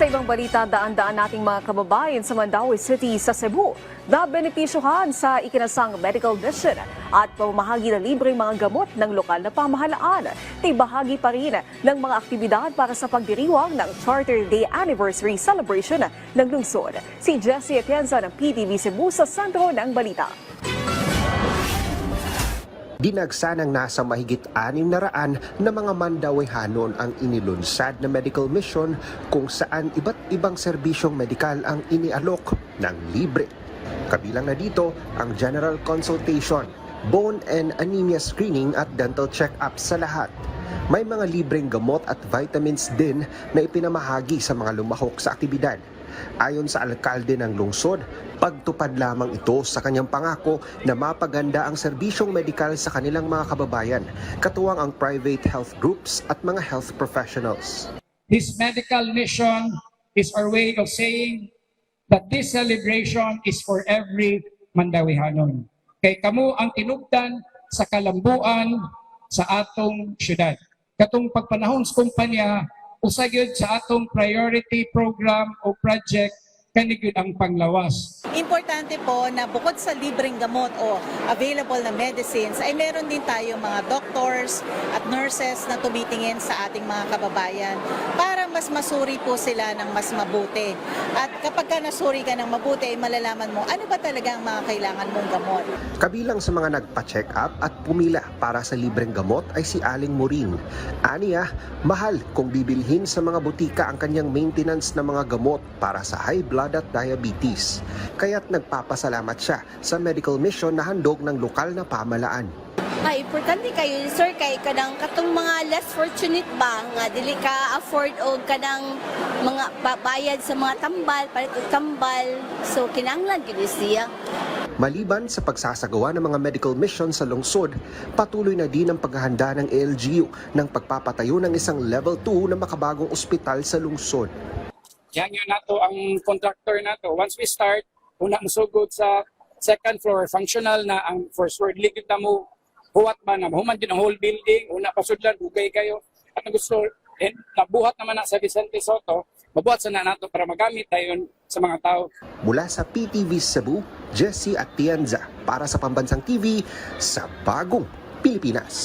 Sa ibang balita, daan-daan nating mga kababayan sa Mandaue City sa Cebu na benepisyohan sa ikinasang medical mission at pamamahagi na libreng mga gamot ng lokal na pamahalaan. Bahagi pa rin ng mga aktibidad para sa pagdiriwang ng Charter Day Anniversary Celebration ng lungsod. Si Jessie Atienza ng PTV Cebu sa sentro ng balita. Dinagsanang nasa mahigit 600 na mga Mandawehanon ang inilunsad na medical mission kung saan iba't ibang serbisyong medikal ang inialok ng libre. Kabilang na dito ang general consultation, bone and anemia screening at dental check-up sa lahat. May mga libreng gamot at vitamins din na ipinamahagi sa mga lumahok sa aktibidad. Ayon sa alkalde ng lungsod, pagtupad lamang ito sa kanyang pangako na mapaganda ang serbisyong medikal sa kanilang mga kababayan, katuwang ang private health groups at mga health professionals. This medical mission is our way of saying that this celebration is for every Mandawehanon. Kay kamo ang tinubdan sa kalambuan sa atong syudad. Katong pagpanahon sa kumpanya, usagyod sa atong priority program o project kanigud ang panglawas. Importante po na bukod sa libreng gamot o available na medicines ay meron din tayo mga doctors at nurses na tumitingin sa ating mga kababayan para mas masuri po sila ng mas mabuti. At kapag ka nasuri ka ng mabuti ay malalaman mo ano ba talaga ang mga kailangan mong gamot. Kabilang sa mga nagpa-check up at pumila para sa libreng gamot ay si Aling Morin. Aniya, mahal kung bibilhin sa mga butika ang kanyang maintenance ng mga gamot para sa high blood at diabetes. Kaya't nagpapasalamat siya sa medical mission na handog ng lokal na pamahalaan. Importante kayo, sir, kay kanang katong mga less fortunate ba nga dili ka afford og kanang mga bayad sa mga tambal, palit og tambal. So kinahanglan gyud siya. Maliban sa pagsasagawa ng mga medical mission sa lungsod, patuloy na din ang paghahanda ng LGU ng pagpapatayo ng isang level 2 na makabagong ospital sa lungsod. Yan yun nato ang contractor nato. Once we start, una musugod sa second floor, functional na ang first floor. Ligid na mo, huwat ba na, mahuman din ang whole building, una pasudlan, hugay kayo. At ang gusto, nabuhat naman na sa Vicente Soto, mabuhat sana nato para magamit tayo sa mga tao. Mula sa PTV Cebu, Jessie Atienza para sa Pambansang TV sa Bagong Pilipinas.